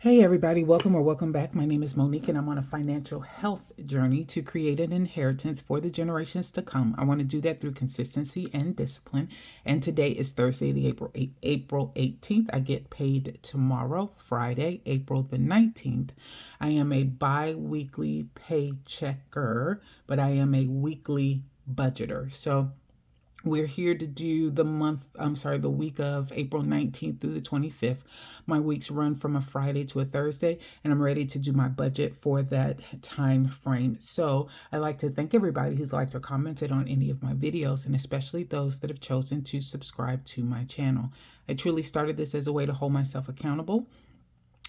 Hey everybody, welcome or welcome back. My name is Monique and I'm on a financial health journey to create an inheritance for the generations to come. I want to do that through consistency and discipline. And today is Thursday, the April 18th. I get paid tomorrow, Friday, April the 19th. I am a bi-weekly paychecker, but I am a weekly budgeter. So we're here to do the week of April 19th through the 25th. My weeks run from a Friday to a Thursday, and I'm ready to do my budget for that time frame. So I'd like to thank everybody who's liked or commented on any of my videos, and especially those that have chosen to subscribe to my channel. I truly started this as a way to hold myself accountable,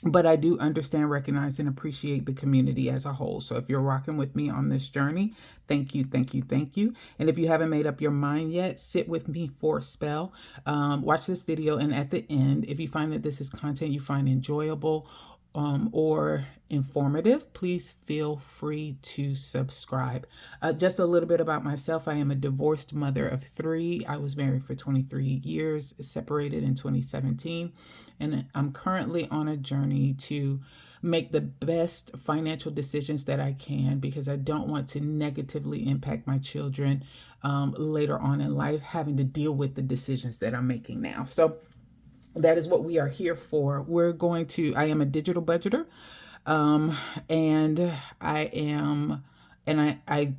but I do understand, recognize, and appreciate the community as a whole. So if you're rocking with me on this journey, thank you, thank you, thank you. And if you haven't made up your mind yet, sit with me for a spell. Watch this video, and at the end, if you find that this is content you find enjoyable or informative, please feel free to subscribe. Just a little bit about myself. I am a divorced mother of 3. I was married for 23 years, separated in 2017, and I'm currently on a journey to make the best financial decisions that I can, because I don't want to negatively impact my children later on in life, having to deal with the decisions that I'm making now. So that is what we are here for. I am a digital budgeter, and I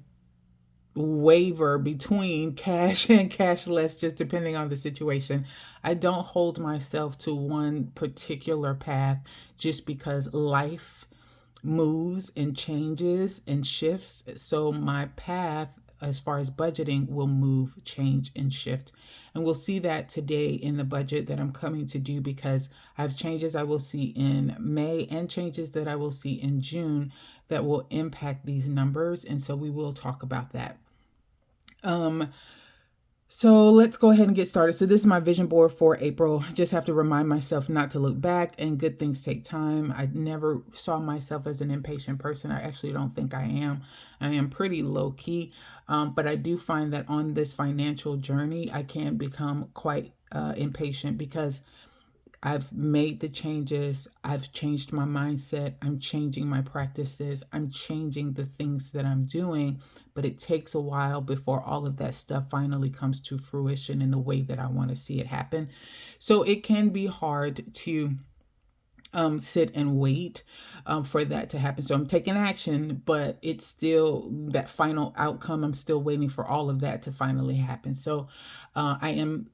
waver between cash and cashless, just depending on the situation. I don't hold myself to one particular path just because life moves and changes and shifts. So my path as far as budgeting will move, change, and shift. And we'll see that today in the budget that I'm coming to do, because I have changes I will see in May and changes that I will see in June that will impact these numbers. And so we will talk about that. So let's go ahead and get started. So this is my vision board for April. Just have to remind myself not to look back, and good things take time. I never saw myself as an impatient person. I actually don't think I am. I am pretty low key, but I do find that on this financial journey, I can become quite impatient, because I've made the changes. I've changed my mindset. I'm changing my practices. I'm changing the things that I'm doing, but it takes a while before all of that stuff finally comes to fruition in the way that I want to see it happen. So it can be hard to sit and wait for that to happen. So I'm taking action, but it's still that final outcome. I'm still waiting for all of that to finally happen. So I am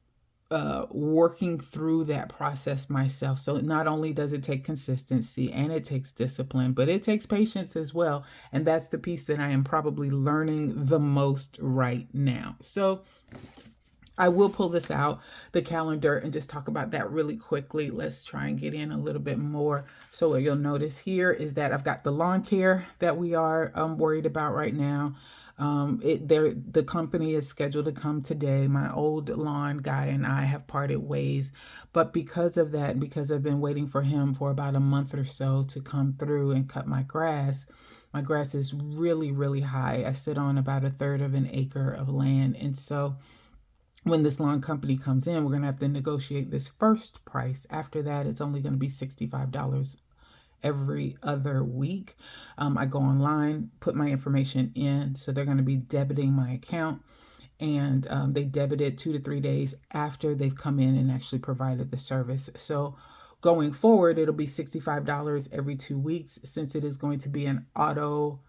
working through that process myself. So not only does it take consistency and it takes discipline, but it takes patience as well. And that's the piece that I am probably learning the most right now. So I will pull this out, the calendar, and just talk about that really quickly. Let's try and get in a little bit more. So what you'll notice here is that I've got the lawn care that we are worried about right now. The company is scheduled to come today. My old lawn guy and I have parted ways, but because of that, because I've been waiting for him for about a month or so to come through and cut my grass is really, really high. I sit on about 1/3 of an acre of land, and so when this lawn company comes in, we're going to have to negotiate this first price. After that, it's only going to be $65 every other week. I go online, put my information in, so they're going to be debiting my account, and they debit it 2 to 3 days after they've come in and actually provided the service. So going forward, it'll be $65 every 2 weeks. Since it is going to be an auto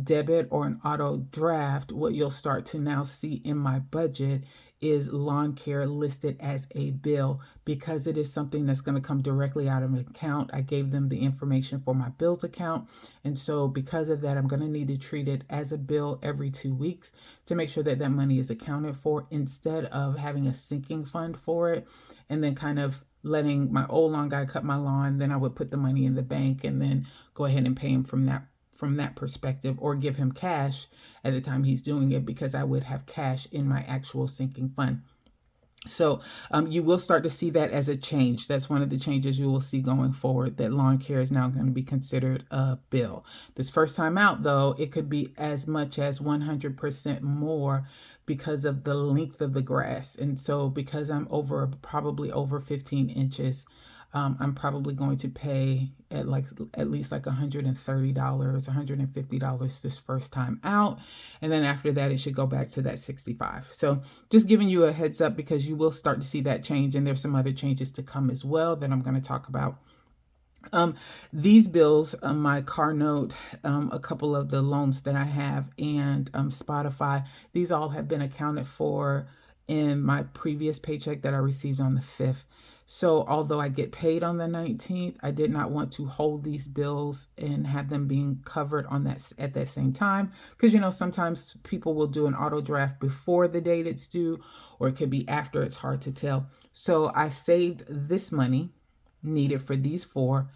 debit or an auto draft, what you'll start to now see in my budget is lawn care listed as a bill, because it is something that's going to come directly out of an account. I gave them the information for my bills account, and so because of that, I'm going to need to treat it as a bill every 2 weeks to make sure that that money is accounted for, instead of having a sinking fund for it and then kind of letting my old lawn guy cut my lawn. Then I would put the money in the bank and then go ahead and pay him from that perspective, or give him cash at the time he's doing it, because I would have cash in my actual sinking fund. So you will start to see that as a change. That's one of the changes you will see going forward, that lawn care is now going to be considered a bill. This first time out, though, it could be as much as 100% more because of the length of the grass. And so because I'm probably over 15 inches I'm probably going to pay at least like $130, $150 this first time out. And then after that, it should go back to that 65. So just giving you a heads up, because you will start to see that change. And there's some other changes to come as well that I'm going to talk about. These bills, my car note, a couple of the loans that I have, and Spotify, these all have been accounted for in my previous paycheck that I received on the 5th. So although I get paid on the 19th, I did not want to hold these bills and have them being covered on that at that same time. Because, sometimes people will do an auto draft before the date it's due, or it could be after. It's hard to tell. So I saved this money needed for these 4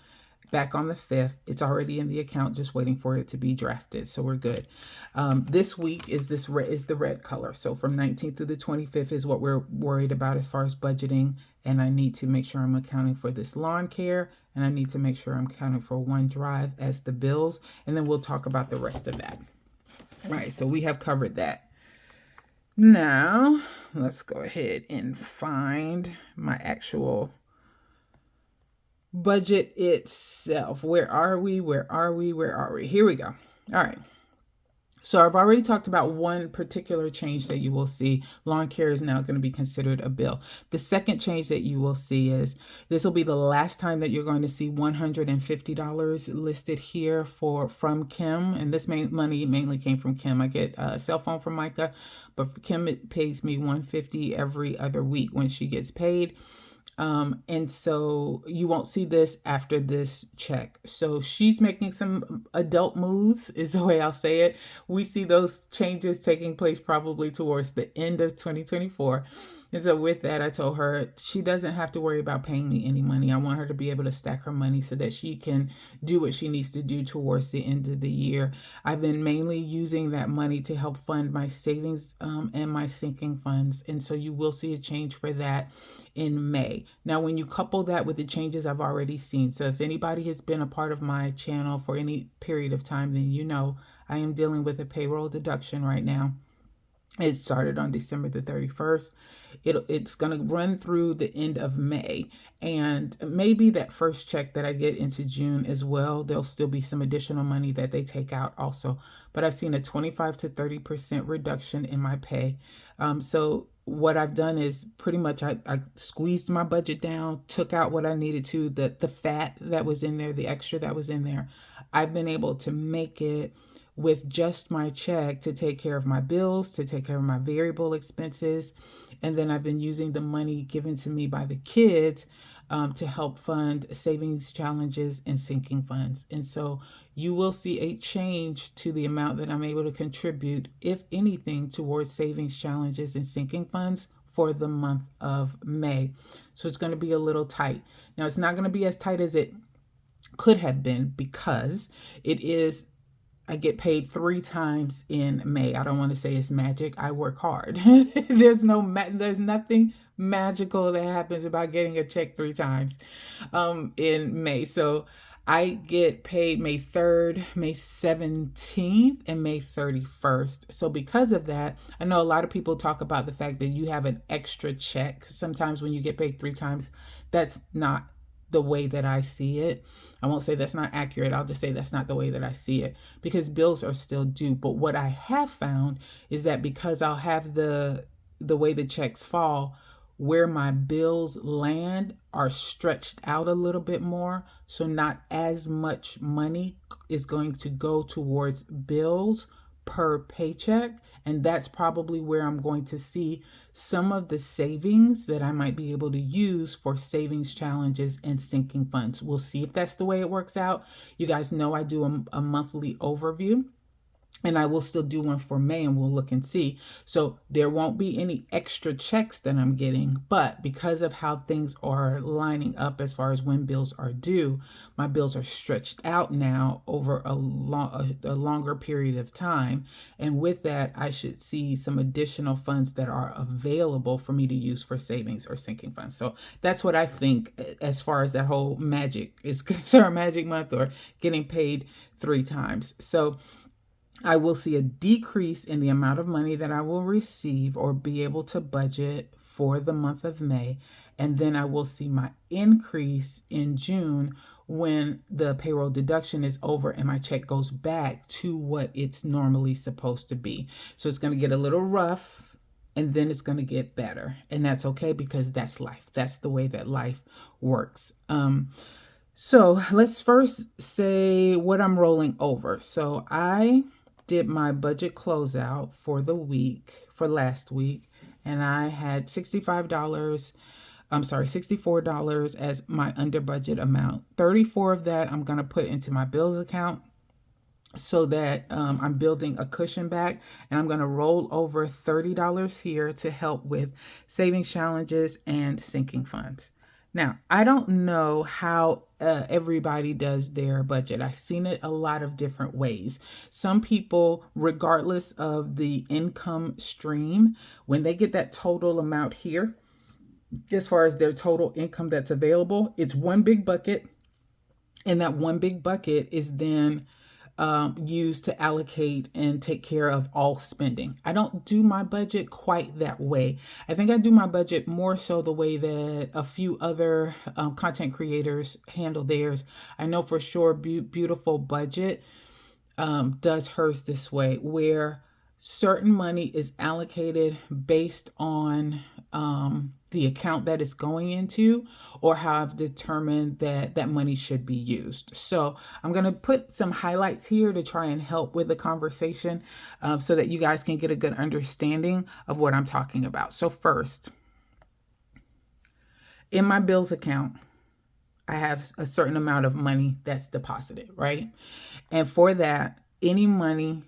back on the 5th. It's already in the account, just waiting for it to be drafted. So we're good. This week is the red color. So from 19th through the 25th is what we're worried about as far as budgeting. And I need to make sure I'm accounting for this lawn care, and I need to make sure I'm accounting for OneDrive as the bills. And then we'll talk about the rest of that. All right, so we have covered that. Now, let's go ahead and find my actual budget itself. Where are we? Here we go. All right. So I've already talked about one particular change that you will see. Lawn care is now going to be considered a bill. The second change that you will see is this will be the last time that you're going to see $150 listed here from Kim. And this money mainly came from Kim. I get a cell phone from Micah, but Kim pays me $150 every other week when she gets paid. And so you won't see this after this check. So she's making some adult moves, is the way I'll say it. We see those changes taking place probably towards the end of 2024. And so with that, I told her she doesn't have to worry about paying me any money. I want her to be able to stack her money so that she can do what she needs to do towards the end of the year. I've been mainly using that money to help fund my savings and my sinking funds. And so you will see a change for that in May. Now, when you couple that with the changes I've already seen, so if anybody has been a part of my channel for any period of time, then you know I am dealing with a payroll deduction right now. It started on December the 31st. It's going to run through the end of May, and maybe that first check that I get into June as well. There'll still be some additional money that they take out also, but I've seen a 25 to 30% reduction in my pay. So what I've done is pretty much I squeezed my budget down, took out what I needed to, the fat that was in there, the extra that was in there. I've been able to make it with just my check to take care of my bills, to take care of my variable expenses. And then I've been using the money given to me by the kids to help fund savings challenges and sinking funds. And so you will see a change to the amount that I'm able to contribute, if anything, towards savings challenges and sinking funds for the month of May. So it's going to be a little tight. Now, it's not going to be as tight as it could have been, because I get paid 3 times in May. I don't want to say it's magic. I work hard. There's nothing magical that happens about getting a check 3 times in May. So I get paid May 3rd, May 17th, and May 31st. So because of that, I know a lot of people talk about the fact that you have an extra check. Sometimes when you get paid 3 times, that's not the way that I see it. I won't say that's not accurate. I'll just say that's not the way that I see it, because bills are still due. But what I have found is that because I'll have the way the checks fall, where my bills land are stretched out a little bit more. So not as much money is going to go towards bills per paycheck. And that's probably where I'm going to see some of the savings that I might be able to use for savings challenges and sinking funds. We'll see if that's the way it works out. You guys know I do a monthly overview, and I will still do one for May, and we'll look and see. So there won't be any extra checks that I'm getting, but because of how things are lining up as far as when bills are due, my bills are stretched out now over a longer period of time. And with that, I should see some additional funds that are available for me to use for savings or sinking funds. So that's what I think as far as that whole magic is concerned, magic month, or getting paid 3 times. So I will see a decrease in the amount of money that I will receive or be able to budget for the month of May. And then I will see my increase in June when the payroll deduction is over and my check goes back to what it's normally supposed to be. So it's going to get a little rough and then it's going to get better. And that's okay because that's life. That's the way that life works. So let's first say what I'm rolling over. So I did my budget closeout for the week, for last week, and I had $64 as my under budget amount. 34 of that I'm going to put into my bills account so that I'm building a cushion back, and I'm going to roll over $30 here to help with savings challenges and sinking funds. Now, I don't know how everybody does their budget. I've seen it a lot of different ways. Some people, regardless of the income stream, when they get that total amount here, as far as their total income that's available, it's one big bucket. And that one big bucket is then used to allocate and take care of all spending. I don't do my budget quite that way. I think I do my budget more so the way that a few other content creators handle theirs. I know for sure Beautiful Budget does hers this way, where certain money is allocated based on the account that it's going into, or how I've determined that that money should be used. So I'm going to put some highlights here to try and help with the conversation so that you guys can get a good understanding of what I'm talking about. So first, in my bills account, I have a certain amount of money that's deposited, right? And for that, any money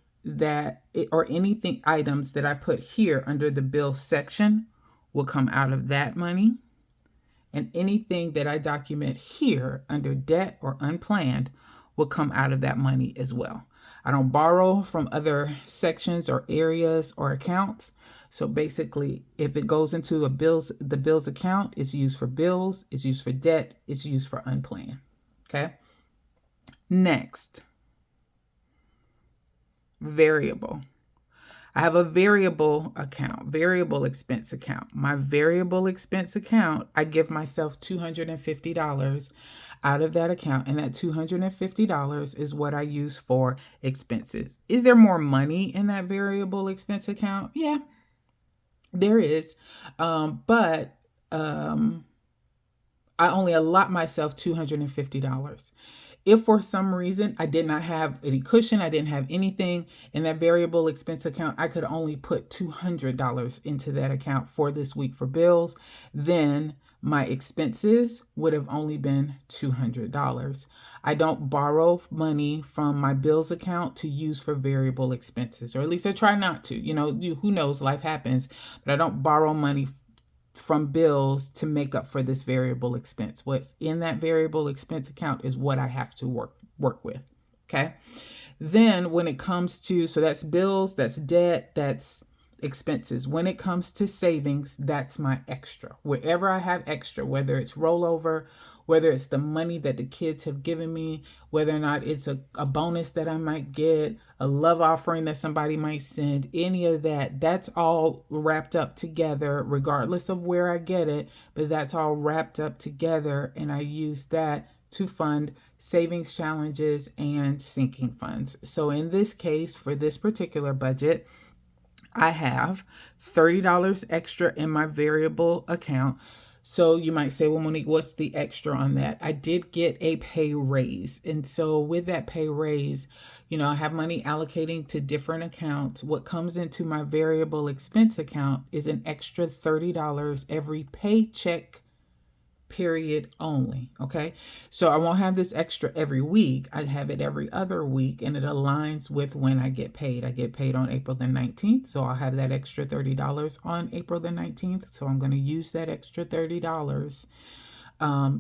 or anything, items that I put here under the bill section will come out of that money. And anything that I document here under debt or unplanned will come out of that money as well. I don't borrow from other sections or areas or accounts. So basically, if it goes into the bills account, it's used for bills, it's used for debt, it's used for unplanned. Okay. Next, variable. I have a variable account, variable expense account. My variable expense account, I give myself $250 out of that account, and that $250 is what I use for expenses. Is there more money in that variable expense account? Yeah, there is. But I only allot myself $250. If for some reason I did not have any cushion, I didn't have anything in that variable expense account, I could only put $200 into that account for this week for bills, then my expenses would have only been $200. I don't borrow money from my bills account to use for variable expenses, or at least I try not to. Who knows, life happens, but I don't borrow money from bills to make up for this variable expense. What's in that variable expense account is what I have to work with. Okay. Then when it comes to, so that's bills, that's debt, that's expenses. When it comes to savings, that's my extra. Wherever I have extra, whether it's rollover, whether it's the money that the kids have given me, whether or not it's a bonus that I might get, a love offering that somebody might send, any of that, that's all wrapped up together, regardless of where I get it, but that's all wrapped up together, and I use that to fund savings challenges and sinking funds. So in this case, for this particular budget, I have $30 extra in my variable account. So you might say, well, Monique, what's the extra on that? I did get a pay raise. And so with that pay raise, I have money allocating to different accounts. What comes into my variable expense account is an extra $30 every paycheck period only. Okay. So I won't have this extra every week. I have it every other week, and it aligns with when I get paid. I get paid on April the 19th. So I'll have that extra $30 on April the 19th. So I'm going to use that extra $30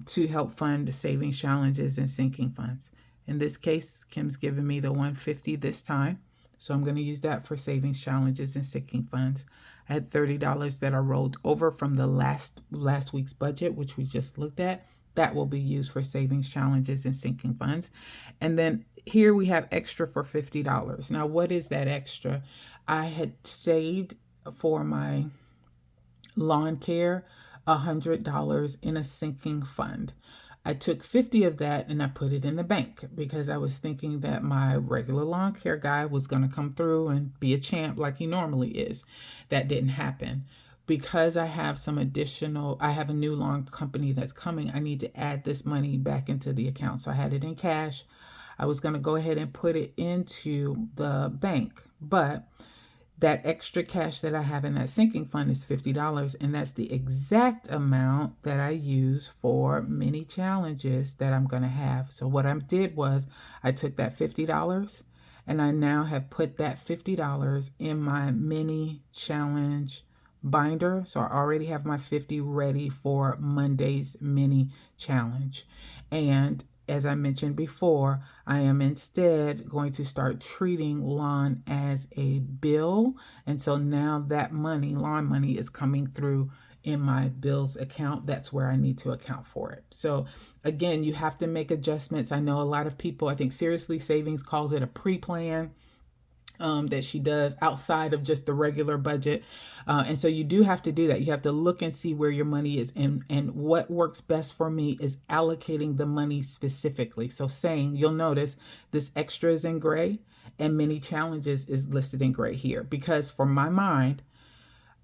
to help fund the savings challenges and sinking funds. In this case, Kim's giving me the $150 this time. So I'm going to use that for savings challenges and sinking funds. I had $30 that I rolled over from the last week's budget, which we just looked at. That will be used for savings challenges and sinking funds. And then here we have extra for $50. Now, what is that extra? I had saved for my lawn care $100 in a sinking fund. I took 50 of that and I put it in the bank because I was thinking that my regular lawn care guy was going to come through and be a champ like he normally is. That didn't happen. Because I have I have a new lawn company that's coming, I need to add this money back into the account. So I had it in cash. I was going to go ahead and put it into the bank, but that extra cash that I have in that sinking fund is $50, and that's the exact amount that I use for mini challenges that I'm going to have. So what I did was I took that $50 and I now have put that $50 in my mini challenge binder. So I already have my 50 ready for Monday's mini challenge. And as I mentioned before, I am instead going to start treating lawn as a bill. And so now that money, lawn money, is coming through in my bills account. That's where I need to account for it. So again, you have to make adjustments. I know a lot of people, I think Seriously Savings calls it a pre-plan. That she does outside of just the regular budget. And so you do have to do that. You have to look and see where your money is. And what works best for me is allocating the money specifically. So you'll notice this extra is in gray and mini challenges is listed in gray here, because for my mind,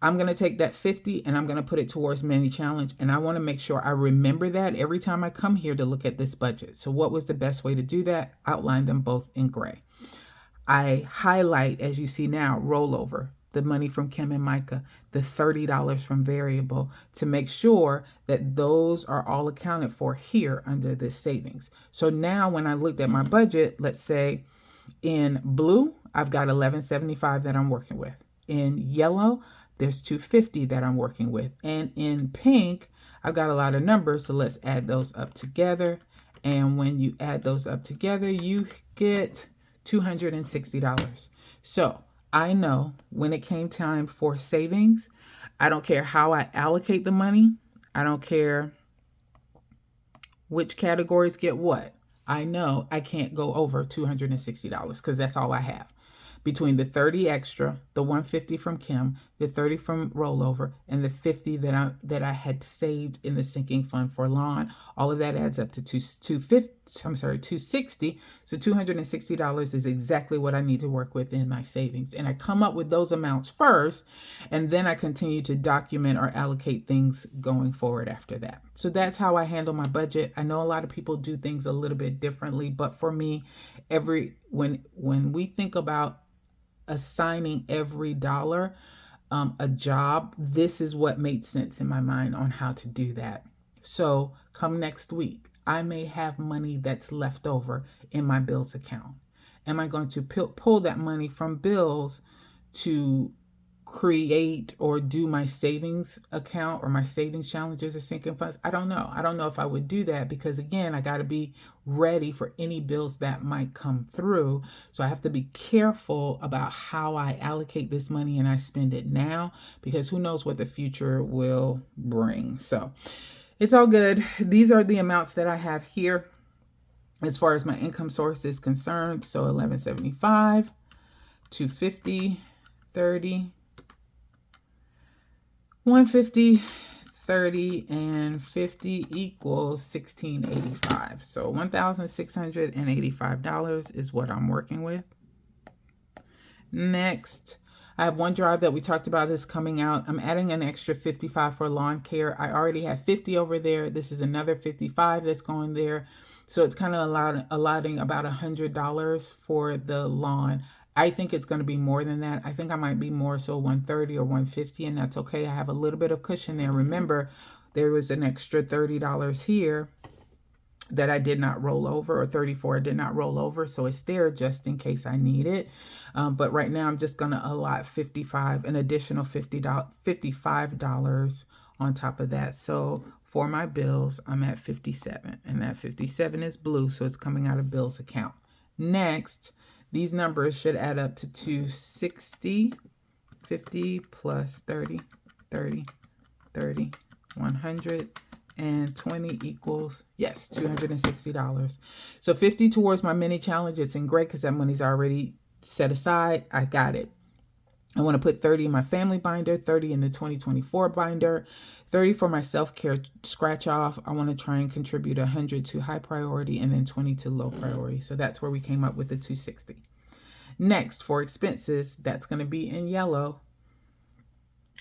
I'm going to take that 50 and I'm going to put it towards mini challenge. And I want to make sure I remember that every time I come here to look at this budget. So what was the best way to do that? Outline them both in gray. I highlight, as you see now, rollover, the money from Kim and Micah, the $30 from variable, to make sure that those are all accounted for here under this savings. So now when I looked at my budget, let's say in blue, I've got $11.75 that I'm working with. In yellow, there's $2.50 that I'm working with. And in pink, I've got a lot of numbers, so let's add those up together. And when you add those up together, you get $260. So I know when it came time for savings, I don't care how I allocate the money. I don't care which categories get what. I know I can't go over $260 because that's all I have. Between the 30 extra, the 150 from Kim, the 30 from rollover, and the 50 that I had saved in the sinking fund for lawn, all of that adds up to $260. So $260 is exactly what I need to work with in my savings. And I come up with those amounts first, and then I continue to document or allocate things going forward after that. So that's how I handle my budget. I know a lot of people do things a little bit differently, but for me, when we think about assigning every dollar a job, this is what made sense in my mind on how to do that. So come next week, I may have money that's left over in my bills account. Am I going to pull that money from bills to create or do my savings account or my savings challenges or sinking funds? I don't know. I don't know if I would do that because, again, I got to be ready for any bills that might come through. So I have to be careful about how I allocate this money and I spend it now, because who knows what the future will bring. So it's all good. These are the amounts that I have here as far as my income source is concerned. So $11.75, $250, $30, $150, $30, and $50 equals $1,685. So $1,685 is what I'm working with. Next, I have OneDrive that we talked about is coming out. I'm adding an extra $55 for lawn care. I already have $50 over there. This is another $55 that's going there. So it's kind of allotting about $100 for the lawn. I think it's going to be more than that. I think I might be more so $130 or $150, and that's okay. I have a little bit of cushion there. Remember, there was an extra $30 here that I did not roll over, or $34 I did not roll over. So it's there just in case I need it. But right now I'm just going to allot an additional $55 on top of that. So for my bills, I'm at 57, and that 57 is blue. So it's coming out of bills account. Next, these numbers should add up to 260, 50 plus 30, 30, 30, 100, and 20 equals, yes, $260. So 50 towards my mini challenge. It's in gray because that money's already set aside. I got it. I want to put 30 in my family binder, 30 in the 2024 binder, 30 for my self-care scratch off. I want to try and contribute 100 to high priority and then 20 to low priority. So that's where we came up with the 260. Next, for expenses, that's going to be in yellow.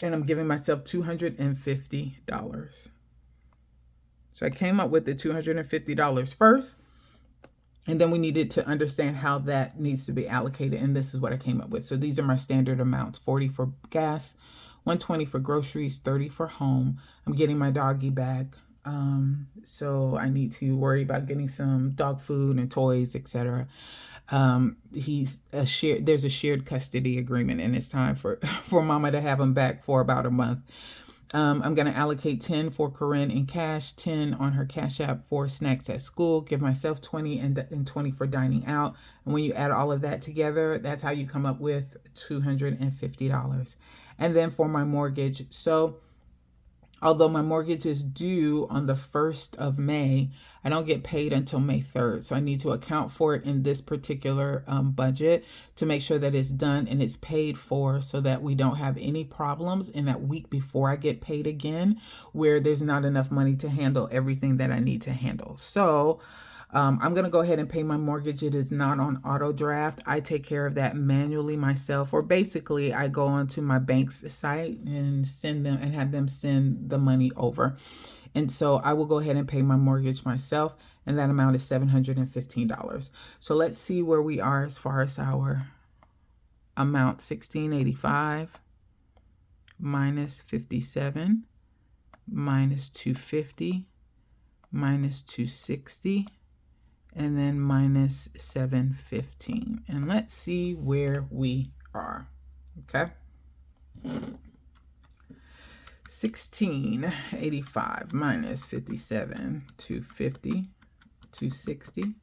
And I'm giving myself $250. So I came up with the $250 first. And then we needed to understand how that needs to be allocated. And this is what I came up with. So these are my standard amounts: 40 for gas, 120 for groceries, 30 for home. I'm getting my doggy back. So I need to worry about getting some dog food and toys, etc. There's a shared custody agreement, and it's time for mama to have him back for about a month. I'm going to allocate 10 for Corinne in cash, 10 on her Cash App for snacks at school, give myself 20 and 20 for dining out. And when you add all of that together, that's how you come up with $250. And then for my mortgage, so although my mortgage is due on the 1st of May, I don't get paid until May 3rd. So I need to account for it in this particular budget to make sure that it's done and it's paid for, so that we don't have any problems in that week before I get paid again, where there's not enough money to handle everything that I need to handle. So I'm going to go ahead and pay my mortgage. It is not on auto draft. I take care of that manually myself, or basically I go onto my bank's site and send them and have them send the money over. And so I will go ahead and pay my mortgage myself, and that amount is $715. So let's see where we are as far as our amount. $1,685 minus 57 minus 250 minus 260. And then minus 715. And let's see where we are. Okay. 1685 minus 57, 250, 260,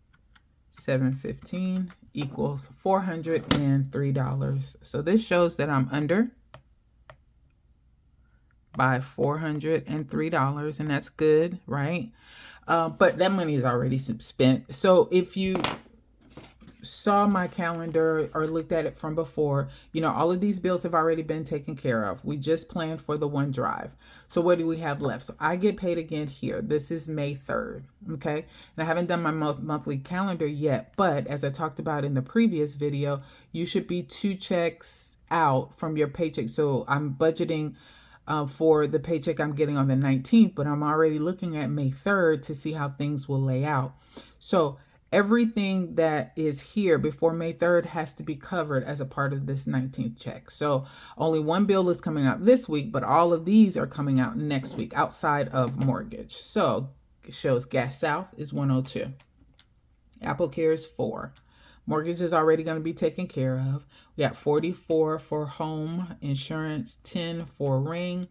715 equals $403. So this shows that I'm under by $403, and that's good, right? But that money is already spent. So if you saw my calendar or looked at it from before, you know, all of these bills have already been taken care of. We just planned for the one drive. So what do we have left? So I get paid again here. This is May 3rd. Okay. And I haven't done my monthly calendar yet, but as I talked about in the previous video, you should be 2 checks out from your paycheck. So I'm budgeting for the paycheck I'm getting on the 19th, but I'm already looking at May 3rd to see how things will lay out. So everything that is here before May 3rd has to be covered as a part of this 19th check. So only one bill is coming out this week, but all of these are coming out next week outside of mortgage. So it shows Gas South is 102. Apple Care is 4. Mortgage is already going to be taken care of. We got 44 for home insurance, 10 for ring,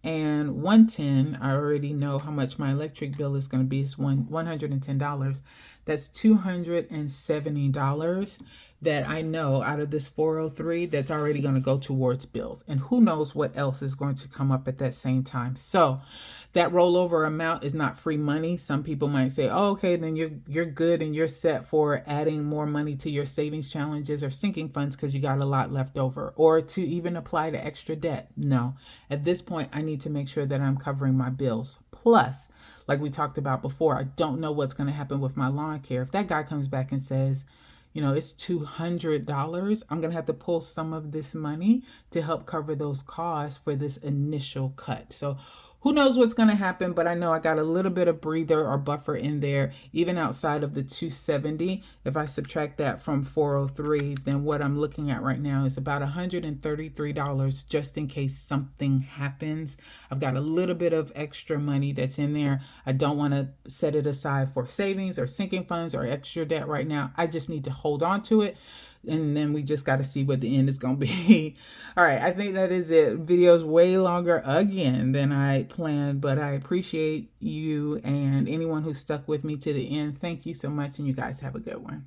and 110. I already know how much my electric bill is going to be. It's $110. That's $270 that I know out of this 403 that's already going to go towards bills. And who knows what else is going to come up at that same time. So that rollover amount is not free money. Some people might say, oh, okay, then you're good and you're set for adding more money to your savings challenges or sinking funds because you got a lot left over, or to even apply to extra debt. No, at this point, I need to make sure that I'm covering my bills. Plus, like we talked about before, I don't know what's going to happen with my lawn care. If that guy comes back and says, you know, it's $200, I'm going to have to pull some of this money to help cover those costs for this initial cut. So who knows what's going to happen, but I know I got a little bit of breather or buffer in there, even outside of the 270. If I subtract that from 403, then what I'm looking at right now is about $133 just in case something happens. I've got a little bit of extra money that's in there. I don't want to set it aside for savings or sinking funds or extra debt right now. I just need to hold on to it. And then we just got to see what the end is going to be. All right, I think that is it. Video's way longer again than I planned, but I appreciate you and anyone who stuck with me to the end. Thank you so much, and you guys have a good one.